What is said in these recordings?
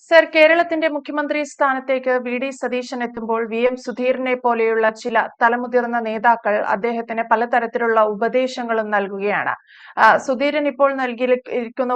Sir, കേരളത്തിന്റെ മുഖ്യമന്ത്രി സ്ഥാനത്തേക്ക് വി.ഡി. സതീശൻ എത്തുമ്പോൾ വി.എം. സുധീരനെ പോലെയുള്ള ചില തലമുതിർന്ന നേതാക്കൾ അദ്ദേഹത്തിന് പലതരത്തിലുള്ള ഉപദേശങ്ങളും നൽകുകയാണ്. സുധീരൻ ഇപ്പോൾ നൽകിയിരിക്കുന്ന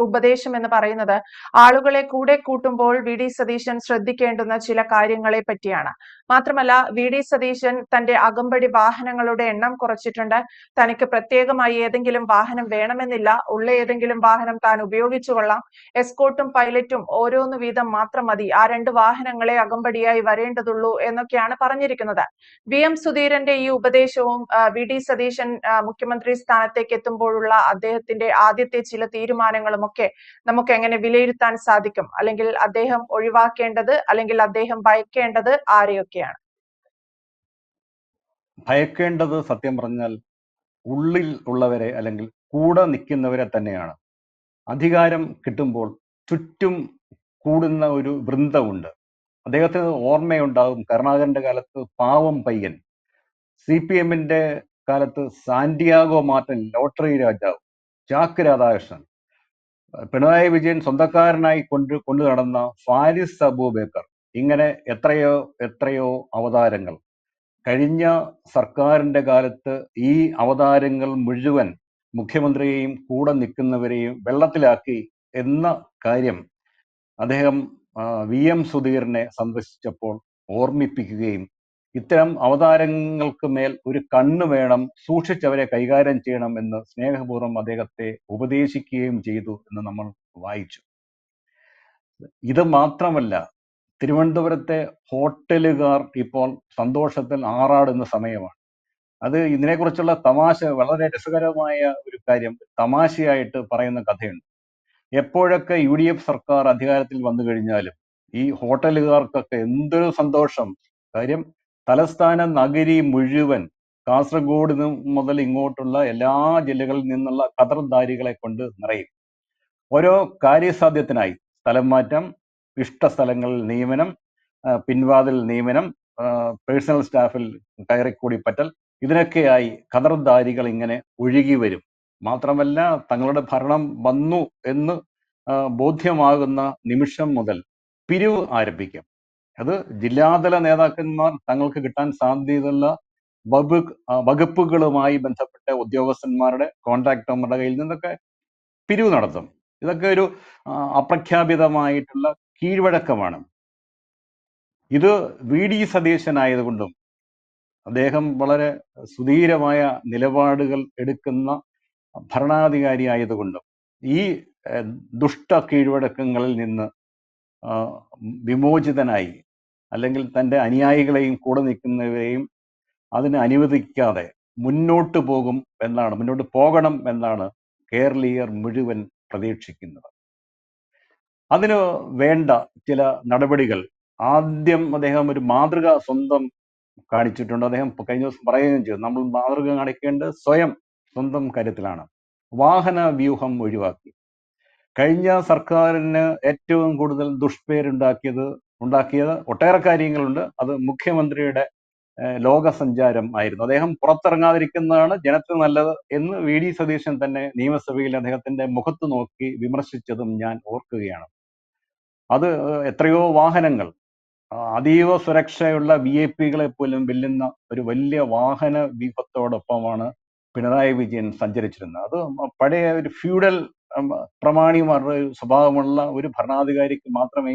ഉപദേശം എന്ന് പറയുന്നത് ആളുകളെ കൂടെ കൂട്ടുമ്പോൾ വി.ഡി. സതീശൻ ശ്രദ്ധിക്കേണ്ടുന്ന ചില കാര്യങ്ങളെ പറ്റിയാണ്. മാത്രമല്ല, വി.ഡി. സതീശൻ തന്റെ അകമ്പടി വാഹനങ്ങളുടെ എണ്ണം കുറച്ചിട്ടുണ്ട്. തനിക്ക് പ്രത്യേകമായി ഏതെങ്കിലും വാഹനം വേണമെന്നില്ല, ഉള്ള ഏതെങ്കിലും വാഹനം താൻ ഉപയോഗിച്ചു കൊള്ളാം, എസ്കോർട്ടും പൈലറ്റും ഓരോന്ന് വീതം മാത്രം മതി, ആ 2 വാഹനങ്ങളെ അകമ്പടിയായി വരേണ്ടതുള്ളൂ എന്നൊക്കെയാണ് പറഞ്ഞിരിക്കുന്നത്. വി.എം. സുധീരന്റെ ഈ ഉപദേശവും വി.ഡി. സതീശൻ മുഖ്യമന്ത്രി സ്ഥാനത്തേക്ക് എത്തുമ്പോഴുള്ള അദ്ദേഹത്തിന്റെ ആദ്യത്തെ ചില തീരുമാനങ്ങളും ഒക്കെ നമുക്ക് എങ്ങനെ വിലയിരുത്താൻ സാധിക്കും? അല്ലെങ്കിൽ അദ്ദേഹം ഒഴിവാക്കേണ്ടത്, അല്ലെങ്കിൽ അദ്ദേഹം ഭയക്കേണ്ടത് ആരെയൊക്കെയാണ്? ഭയക്കേണ്ടത് സത്യം പറഞ്ഞാൽ ഉള്ളിൽ ഉള്ളവരെ അല്ലെങ്കിൽ കൂടെ നിൽക്കുന്നവരെ തന്നെയാണ്. അധികാരം കിട്ടുമ്പോൾ ചുറ്റും കൂടുന്ന ഒരു വൃന്ദമുണ്ട്. അദ്ദേഹത്തിന് ഓർമ്മയുണ്ടാകും കരുണാകരന്റെ കാലത്ത് പാവം പയ്യൻ, CPM-ന്റെ കാലത്ത് സാന്റിയാഗോ മാർട്ടിൻ ലോട്ടറി രാജാവ്, ചാക്ക് രാധാകൃഷ്ണൻ, പിണറായി വിജയൻ സ്വന്തക്കാരനായി കൊണ്ടു നടന്ന ഫാരിസ് അബൂബക്കർ, ഇങ്ങനെ എത്രയോ എത്രയോ അവതാരങ്ങൾ. കഴിഞ്ഞ സർക്കാരിന്റെ കാലത്ത് ഈ അവതാരങ്ങൾ മുഴുവൻ മുഖ്യമന്ത്രിയെയും കൂടെ നിൽക്കുന്നവരെയും വെള്ളത്തിലാക്കി എന്ന കാര്യം അദ്ദേഹം വി.എം. സുധീരനെ സന്ദർശിച്ചപ്പോൾ ഓർമ്മിപ്പിക്കുകയും ഇത്തരം അവതാരങ്ങൾക്ക് മേൽ ഒരു കണ്ണ് വേണം, സൂക്ഷിച്ചവരെ കൈകാര്യം ചെയ്യണം എന്ന് സ്നേഹപൂർവ്വം അദ്ദേഹത്തെ ഉപദേശിക്കുകയും ചെയ്തു എന്ന് നമ്മൾ വായിച്ചു. ഇത് മാത്രമല്ല, തിരുവനന്തപുരത്തെ ഹോട്ടലുകാർ ഇപ്പോൾ സന്തോഷത്തിൽ ആറാടുന്ന സമയമാണ്. അത് ഇതിനെക്കുറിച്ചുള്ള തമാശ, വളരെ രസകരമായ ഒരു കാര്യം തമാശയായിട്ട് പറയുന്ന കഥയുണ്ട്. എപ്പോഴൊക്കെ UDF സർക്കാർ അധികാരത്തിൽ വന്നു കഴിഞ്ഞാലും ഈ ഹോട്ടലുകാർക്കൊക്കെ എന്തൊരു സന്തോഷം. കാര്യം തലസ്ഥാന നഗരി മുഴുവൻ, കാസർഗോഡ് മുതൽ ഇങ്ങോട്ടുള്ള എല്ലാ ജില്ലകളിൽ നിന്നുള്ള ഖദർദാരികളെ കൊണ്ട് നിറയും. ഓരോ കാര്യസാധ്യത്തിനായി സ്ഥലം മാറ്റം, ഇഷ്ട സ്ഥലങ്ങളിൽ നിയമനം, പിൻവാതിൽ നിയമനം, പേഴ്സണൽ സ്റ്റാഫിൽ കയറിക്കൂടി പറ്റൽ, ഇതിനൊക്കെയായി ഖദർദാരികൾ ഇങ്ങനെ ഒഴുകി വരും. മാത്രമല്ല, തങ്ങളുടെ ഭരണം വന്നു എന്ന് ബോധ്യമാകുന്ന നിമിഷം മുതൽ പിരിവ് ആരംഭിക്കും. അത് ജില്ലാതല നേതാക്കന്മാർ തങ്ങൾക്ക് കിട്ടാൻ സാധ്യതയുള്ള വകുപ്പുകളുമായി ബന്ധപ്പെട്ട ഉദ്യോഗസ്ഥന്മാരുടെ കോൺട്രാക്ടർമാരുടെ കയ്യിൽ നിന്നൊക്കെ പിരിവ് നടത്തും. ഇതൊക്കെ ഒരു അപ്രഖ്യാപിതമായിട്ടുള്ള കീഴ്വഴക്കമാണ്. ഇത് വി.ഡി. സതീശനായതുകൊണ്ടും അദ്ദേഹം വളരെ സുധീരമായ നിലപാടുകൾ എടുക്കുന്ന ഭരണാധികാരി ആയതുകൊണ്ടും ഈ ദുഷ്ട കീഴ്വഴക്കങ്ങളിൽ നിന്ന് വിമോചിതനായി, അല്ലെങ്കിൽ തൻ്റെ അനുയായികളെയും കൂടെ നിൽക്കുന്നവരെയും അതിന് അനുവദിക്കാതെ മുന്നോട്ട് പോകണം എന്നാണ് കേരളീയർ മുഴുവൻ പ്രതീക്ഷിക്കുന്നത്. അതിന് വേണ്ട ചില നടപടികൾ ആദ്യം അദ്ദേഹം ഒരു മാതൃക സ്വന്തം കാണിച്ചിട്ടുണ്ട്. അദ്ദേഹം കഴിഞ്ഞ ദിവസം പറയുകയും ചെയ്തു, നമ്മൾ മാതൃക കാണിക്കേണ്ടത് സ്വന്തം കാര്യത്തിലാണ്. വാഹന വ്യൂഹം ഒഴിവാക്കി. കഴിഞ്ഞ സർക്കാരിന് ഏറ്റവും കൂടുതൽ ദുഷ്പേരുണ്ടാക്കിയത് ഒട്ടേറെ കാര്യങ്ങളുണ്ട്. അത് മുഖ്യമന്ത്രിയുടെ ലോകസഞ്ചാരം ആയിരുന്നു. അദ്ദേഹം പുറത്തിറങ്ങാതിരിക്കുന്നതാണ് ജനത്തിന് നല്ലത് എന്ന് വി.ഡി. സതീശൻ തന്നെ നിയമസഭയിൽ അദ്ദേഹത്തിന്റെ മുഖത്ത് നോക്കി വിമർശിച്ചതും ഞാൻ ഓർക്കുകയാണ്. അത് എത്രയോ വാഹനങ്ങൾ, അതീവ സുരക്ഷയുള്ള VIP-കളെ പോലും വെല്ലുന്ന ഒരു വലിയ വാഹന വ്യൂഹത്തോടൊപ്പമാണ് പിണറായി വിജയൻ സഞ്ചരിച്ചിരുന്നത്. അത് പഴയ ഒരു ഫ്യൂഡൽ പ്രമാണിമാരുടെ സ്വഭാവമുള്ള ഒരു ഭരണാധികാരിക്ക് മാത്രമേ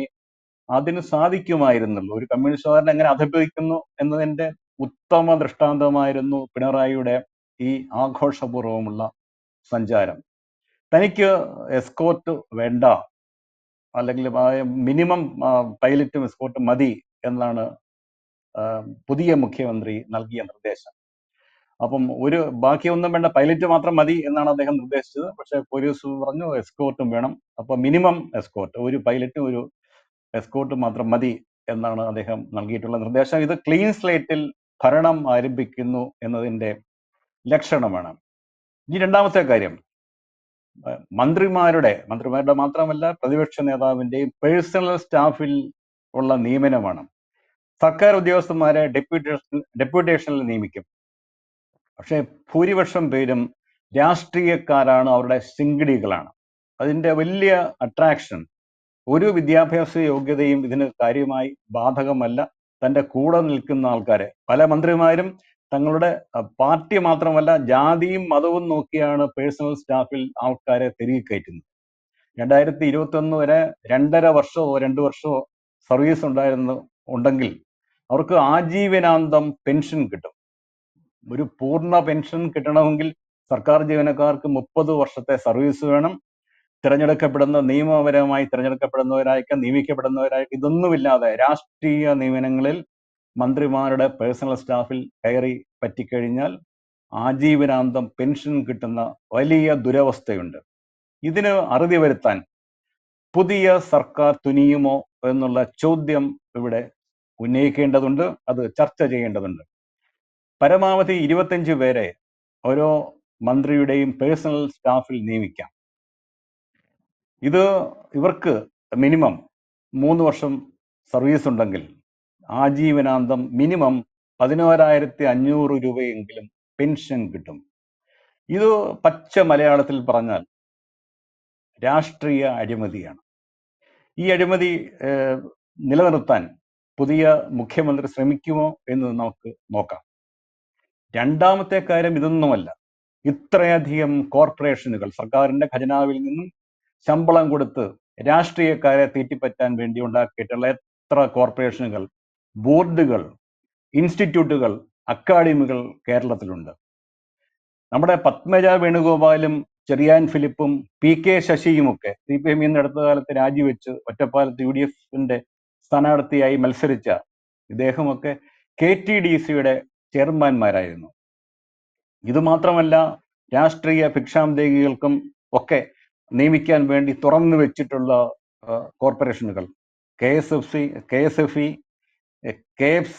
അതിന് സാധിക്കുമായിരുന്നുള്ളൂ. ഒരു കമ്മ്യൂണിസ്റ്റുകാരൻ എങ്ങനെ അധപ്പതിക്കുന്നു എന്നതിന്റെ ഉത്തമ ദൃഷ്ടാന്തമായിരുന്നു പിണറായിയുടെ ഈ ആഘോഷപൂർവമുള്ള സഞ്ചാരം. തനിക്ക് എസ്കോർട്ട് വേണ്ട, അല്ലെങ്കിൽ മിനിമം പൈലറ്റും എസ്കോർട്ടും മതി എന്നാണ് പുതിയ മുഖ്യമന്ത്രി നൽകിയ നിർദ്ദേശം. അപ്പം ബാക്കിയൊന്നും വേണ്ട, പൈലറ്റ് മാത്രം മതി എന്നാണ് അദ്ദേഹം നിർദ്ദേശിച്ചത്. പക്ഷെ പോലീസ് പറഞ്ഞു എസ്കോർട്ടും വേണം. അപ്പൊ മിനിമം എസ്കോർട്ട്, ഒരു പൈലറ്റും ഒരു എസ്കോർട്ട് മാത്രം മതി എന്നാണ് അദ്ദേഹം നൽകിയിട്ടുള്ള നിർദ്ദേശം. ഇത് ക്ലീൻ സ്ലേറ്റിൽ ഭരണം ആരംഭിക്കുന്നു എന്നതിന്റെ ലക്ഷണമാണ്. ഈ രണ്ടാമത്തെ കാര്യം, മന്ത്രിമാരുടെ മാത്രമല്ല പ്രതിപക്ഷ നേതാവിന്റെയും പേഴ്സണൽ സ്റ്റാഫിൽ ഉള്ള നിയമനമാണ്. സർക്കാർ ഉദ്യോഗസ്ഥന്മാരെ ഡെപ്യൂട്ടേഷനിൽ നിയമിക്കും. പക്ഷെ ഭൂരിപക്ഷം പേരും രാഷ്ട്രീയക്കാരാണ്, അവരുടെ ശിങ്കിടികളാണ്. അതിന്റെ വലിയ അട്രാക്ഷൻ ഒരു വിദ്യാഭ്യാസ യോഗ്യതയും ഇതിന് കാര്യമായി ബാധകമല്ല. തൻ്റെ കൂടെ നിൽക്കുന്ന ആൾക്കാരെ, പല മന്ത്രിമാരും തങ്ങളുടെ പാർട്ടി മാത്രമല്ല ജാതിയും മതവും നോക്കിയാണ് പേഴ്സണൽ സ്റ്റാഫിൽ ആൾക്കാരെ തിരികെ കയറ്റുന്നത്. 2021 വരെ 2.5 വർഷമോ 2 വർഷമോ സർവീസ് ഉണ്ടെങ്കിൽ അവർക്ക് ആജീവനാന്തം പെൻഷൻ കിട്ടും. ഒരു പൂർണ്ണ പെൻഷൻ കിട്ടണമെങ്കിൽ സർക്കാർ ജീവനക്കാർക്ക് 30 വർഷത്തെ സർവീസ് വേണം. നിയമപരമായി നിയമിക്കപ്പെടുന്നവരായിരിക്കും ഇതൊന്നുമില്ലാതെ രാഷ്ട്രീയ നിയമനങ്ങളിൽ മന്ത്രിമാരുടെ പേഴ്സണൽ സ്റ്റാഫിൽ കയറി പറ്റിക്കഴിഞ്ഞാൽ ആജീവനാന്തം പെൻഷൻ കിട്ടുന്ന വലിയ ദുരവസ്ഥയുണ്ട്. ഇതിന് അറുതി വരുത്താൻ പുതിയ സർക്കാർ തുനിയുമോ എന്നുള്ള ചോദ്യം ഇവിടെ ഉന്നയിക്കേണ്ടതുണ്ട്, അത് ചർച്ച ചെയ്യേണ്ടതുണ്ട്. പരമാവധി 25 പേരെ ഓരോ മന്ത്രിയുടെയും പേഴ്സണൽ സ്റ്റാഫിൽ നിയമിക്കാം. ഇവർക്ക് മിനിമം 3 വർഷം സർവീസ് ഉണ്ടെങ്കിൽ ആജീവനാന്തം മിനിമം 11,500 രൂപയെങ്കിലും പെൻഷൻ കിട്ടും. ഇത് പച്ച മലയാളത്തിൽ പറഞ്ഞാൽ രാഷ്ട്രീയ അഴിമതിയാണ്. ഈ അഴിമതി നിലനിർത്താൻ പുതിയ മുഖ്യമന്ത്രി ശ്രമിക്കുമോ എന്ന് നമുക്ക് നോക്കാം. രണ്ടാമത്തെ കാര്യം ഇതൊന്നുമല്ല, ഇത്രയധികം കോർപ്പറേഷനുകൾ സർക്കാരിന്റെ ഖജനാവിൽ നിന്നും ശമ്പളം കൊടുത്ത് രാഷ്ട്രീയക്കാരെ തീറ്റിപ്പറ്റാൻ വേണ്ടി ഉണ്ടാക്കിയിട്ടുള്ള എത്ര കോർപ്പറേഷനുകൾ, ബോർഡുകൾ, ഇൻസ്റ്റിറ്റ്യൂട്ടുകൾ, അക്കാഡമികൾ കേരളത്തിലുണ്ട്. നമ്മുടെ പത്മജ വേണുഗോപാലും ചെറിയാൻ ഫിലിപ്പും PK ശശിയുമൊക്കെ CPM അടുത്ത കാലത്ത് രാജിവെച്ച് ഒറ്റപ്പാലത്ത് UDF സ്ഥാനാർത്ഥിയായി മത്സരിച്ച ഇദ്ദേഹമൊക്കെ KTDCയുടെ ചെയർമാൻമാരായിരുന്നു. ഇതുമാത്രമല്ല, രാഷ്ട്രീയ ഭിക്ഷാന്തേകികൾക്കും ഒക്കെ നിയമിക്കാൻ വേണ്ടി തുറന്നു വെച്ചിട്ടുള്ള കോർപ്പറേഷനുകൾ KSFE, KFC,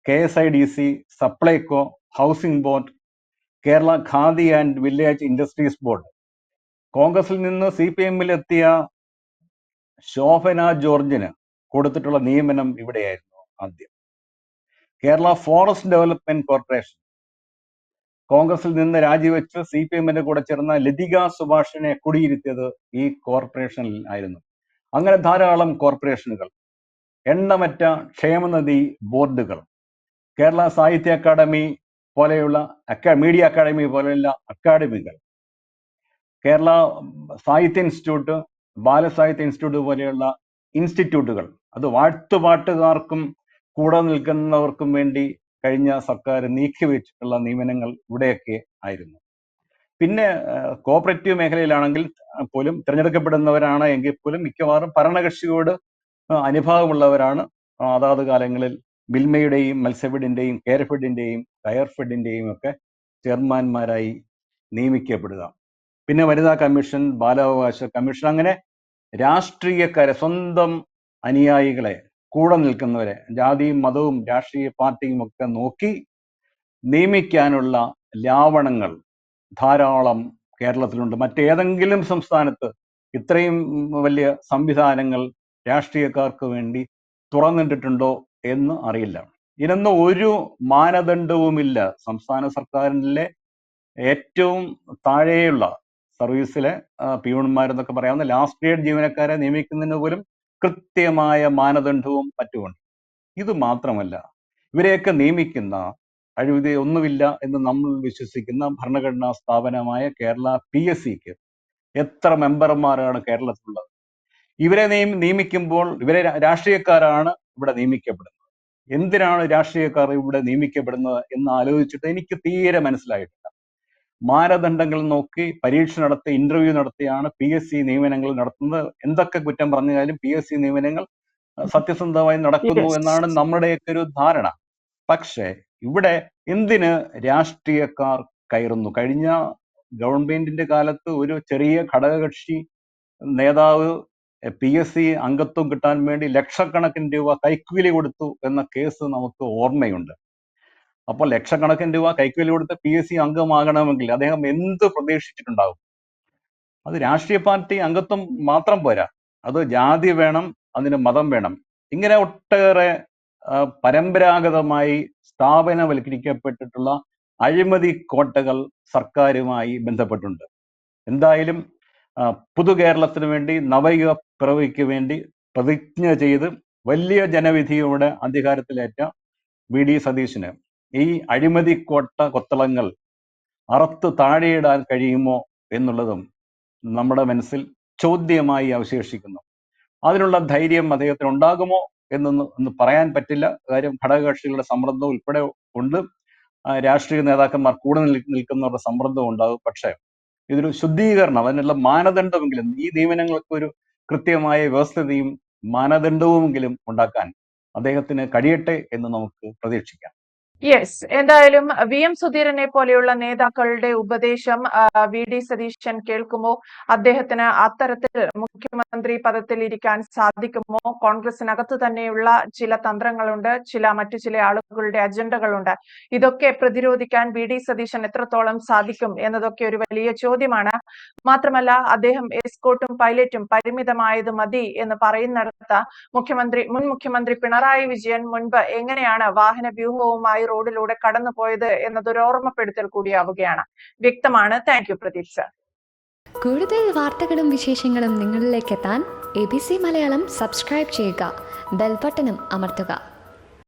KSIDC, Supplyco, housing board, Kerala khadi and village industries board. കോൺഗ്രസിൽ നിന്ന് CPM-ലെത്തിയ ശോഭന ജോർജിന് കൊടുത്തിട്ടുള്ള നിയമനം ഇവിടെയായിരുന്നു ആദ്യം. കേരള ഫോറസ്റ്റ് ഡെവലപ്മെന്റ് കോർപ്പറേഷൻ കോൺഗ്രസിൽ നിന്ന് രാജിവെച്ച് CPM-ന്റെ കൂടെ ചേർന്ന ലതിക സുഭാഷിനെ കുടിയിരുത്തിയത് ഈ കോർപ്പറേഷനിൽ ആയിരുന്നു. അങ്ങനെ ധാരാളം കോർപ്പറേഷനുകൾ, എണ്ണമറ്റ ക്ഷേമനിധി ബോർഡുകൾ, കേരള സാഹിത്യ അക്കാദമി പോലെയുള്ള മീഡിയ അക്കാദമി പോലെയുള്ള അക്കാദമികൾ, കേരള സാഹിത്യ ഇൻസ്റ്റിറ്റ്യൂട്ട്, ബാലസാഹിത്യ ഇൻസ്റ്റിറ്റ്യൂട്ട് പോലെയുള്ള ഇൻസ്റ്റിറ്റ്യൂട്ടുകൾ, അത് വാഴ്ത്തുപാട്ടുകാർക്കും കൂടെ നിൽക്കുന്നവർക്കും വേണ്ടി കഴിഞ്ഞ സർക്കാർ നീക്കിവെച്ചിട്ടുള്ള നിയമനങ്ങൾ ഇവിടെയൊക്കെ ആയിരുന്നു. പിന്നെ കോപ്പറേറ്റീവ് മേഖലയിലാണെങ്കിൽ പോലും തിരഞ്ഞെടുക്കപ്പെടുന്നവരാണ് എങ്കിൽ പോലും മിക്കവാറും ഭരണകക്ഷിയോട് അനുഭാവമുള്ളവരാണ് അതാത് കാലങ്ങളിൽ മിൽമയുടെയും മത്സ്യഫെഡിന്റെയും കേരഫെഡിന്റെയും കയർഫെഡിന്റെയും ഒക്കെ ചെയർമാൻമാരായി നിയമിക്കപ്പെടുക. പിന്നെ വനിതാ കമ്മീഷൻ, ബാലാവകാശ കമ്മീഷൻ, അങ്ങനെ രാഷ്ട്രീയക്കാരെ, സ്വന്തം അനുയായികളെ, കൂടെ നിൽക്കുന്നവരെ ജാതിയും മതവും രാഷ്ട്രീയ പാർട്ടിയും ഒക്കെ നോക്കി നിയമിക്കാനുള്ള ലാവണങ്ങൾ ധാരാളം കേരളത്തിലുണ്ട്. മറ്റേതെങ്കിലും സംസ്ഥാനത്ത് ഇത്രയും വലിയ സംവിധാനങ്ങൾ രാഷ്ട്രീയക്കാർക്ക് വേണ്ടി തുറന്നിട്ടിട്ടുണ്ടോ എന്ന് അറിയില്ല. ഇതിനൊന്നും ഒരു മാനദണ്ഡവുമില്ല. സംസ്ഥാന സർക്കാരിലെ ഏറ്റവും താഴെയുള്ള സർവീസിലെ പിയൂൺമാരെന്നൊക്കെ പറയാവുന്ന ലാസ്റ്റ് ഗ്രേഡ് ജീവനക്കാരെ നിയമിക്കുന്നതിന് പോലും കൃത്യമായ മാനദണ്ഡവും മറ്റുമുണ്ട്. ഇത് മാത്രമല്ല, ഇവരെയൊക്കെ നിയമിക്കുന്ന അഴിമതി ഒന്നുമില്ല എന്ന് നമ്മൾ വിശ്വസിക്കുന്ന ഭരണഘടനാ സ്ഥാപനമായ കേരള PSCക്ക് എത്ര മെമ്പർമാരാണ് കേരളത്തിലുള്ളത്? ഇവരെ നിയമിക്കുമ്പോൾ ഇവരെ രാഷ്ട്രീയക്കാരാണ് ഇവിടെ നിയമിക്കപ്പെടുന്നത്. എന്തിനാണ് രാഷ്ട്രീയക്കാർ ഇവിടെ നിയമിക്കപ്പെടുന്നത് എന്ന് ആലോചിച്ചിട്ട് എനിക്ക് തീരെ മനസ്സിലായിട്ടില്ല. മാനദണ്ഡങ്ങൾ നോക്കി പരീക്ഷ നടത്തി ഇന്റർവ്യൂ നടത്തിയാണ് PSC നിയമനങ്ങൾ നടത്തുന്നത്. എന്തൊക്കെ കുറ്റം പറഞ്ഞാലും PSC നിയമനങ്ങൾ സത്യസന്ധമായി നടക്കുന്നു എന്നാണ് നമ്മുടെയൊക്കെ ഒരു ധാരണ. പക്ഷേ ഇവിടെ എന്തിന് രാഷ്ട്രീയക്കാർ കയറുന്നു? കഴിഞ്ഞ ഗവൺമെന്റിന്റെ കാലത്ത് ഒരു ചെറിയ ഘടകകക്ഷി നേതാവ് PSC അംഗത്വം കിട്ടാൻ വേണ്ടി ലക്ഷക്കണക്കിന് രൂപ കൈക്കൂലി കൊടുത്തു എന്ന കേസ് നമുക്ക് ഓർമ്മയുണ്ട്. അപ്പോൾ ലക്ഷക്കണക്കിന് രൂപ കൈക്കൂലി കൊടുത്ത് PSC അംഗമാകണമെങ്കിൽ അദ്ദേഹം എന്ത് പ്രതീക്ഷിച്ചിട്ടുണ്ടാകും? അത് രാഷ്ട്രീയ പാർട്ടി അംഗത്വം മാത്രം പോരാ, അത് ജാതി വേണം, അതിന് മതം വേണം. ഇങ്ങനെ ഒട്ടേറെ പരമ്പരാഗതമായി സ്ഥാപനവൽക്കരിക്കപ്പെട്ടിട്ടുള്ള അഴിമതി കോട്ടകൾ സർക്കാരുമായി ബന്ധപ്പെട്ടുണ്ട്. എന്തായാലും പുതുകേരളത്തിന് വേണ്ടി, നവയുഗ പിറവിക്ക് വേണ്ടി പ്രതിജ്ഞ ചെയ്ത് വലിയ ജനവിധിയോടെ അധികാരത്തിലേറ്റ വി.ഡി. സതീശന് ഈ അഴിമതി കൊത്തളങ്ങൾ അറുത്ത് താഴെയിടാൻ കഴിയുമോ എന്നുള്ളതും നമ്മുടെ മനസ്സിൽ ചോദ്യമായി അവശേഷിക്കുന്നു. അതിനുള്ള ധൈര്യം അദ്ദേഹത്തിന് ഉണ്ടാകുമോ എന്നൊന്ന് പറയാൻ പറ്റില്ല. കാര്യം ഘടകകക്ഷികളുടെ സമ്മർദ്ദം ഉൾപ്പെടെ ഉണ്ട്, രാഷ്ട്രീയ നേതാക്കന്മാർ കൂടെ നിൽക്കുന്നവരുടെ സമ്മർദ്ദം ഉണ്ടാകും. പക്ഷേ ഇതൊരു ശുദ്ധീകരണം, അതിനുള്ള മാനദണ്ഡമെങ്കിലും, ഈ നിയമനങ്ങൾക്ക് ഒരു കൃത്യമായ വ്യവസ്ഥതയും മാനദണ്ഡവുമെങ്കിലും ഉണ്ടാക്കാൻ അദ്ദേഹത്തിന് കഴിയട്ടെ എന്ന് നമുക്ക് പ്രതീക്ഷിക്കാം. യെസ്, എന്തായാലും VM സുധീരനെ പോലെയുള്ള നേതാക്കളുടെ ഉപദേശം വി.ഡി. സതീശൻ കേൾക്കുമോ? അദ്ദേഹത്തിന് അത്തരത്തിൽ മുഖ്യമന്ത്രി പദത്തിൽ ഇരിക്കാൻ സാധിക്കുമോ? കോൺഗ്രസിനകത്ത് തന്നെയുള്ള ചില തന്ത്രങ്ങളുണ്ട്, മറ്റു ചില ആളുകളുടെ അജണ്ടകളുണ്ട്. ഇതൊക്കെ പ്രതിരോധിക്കാൻ വി.ഡി. സതീശൻ എത്രത്തോളം സാധിക്കും എന്നതൊക്കെ ഒരു വലിയ ചോദ്യമാണ്. മാത്രമല്ല, അദ്ദേഹം എസ്കോർട്ടും പൈലറ്റും പരിമിതമായത് മതി എന്ന് പറയുന്നിടത്ത് മുൻ മുഖ്യമന്ത്രി പിണറായി വിജയൻ മുൻപ് എങ്ങനെയാണ് വാഹന വ്യൂഹവുമായി റോഡിലൂടെ കടന്നുപോയത് എന്നതൊരു ഓർമ്മപ്പെടുത്തൽ കൂടിയാവുകയാണ്. വ്യക്തമാണ്. Thank you Pradeep sir. കൂടുതൽ വാർത്തകളും വിശേഷങ്ങളും നിങ്ങളിലേക്ക് എത്താൻ ABC മലയാളം സബ്സ്ക്രൈബ് ചെയ്യുക, ബെൽബട്ടനും അമർത്തുക.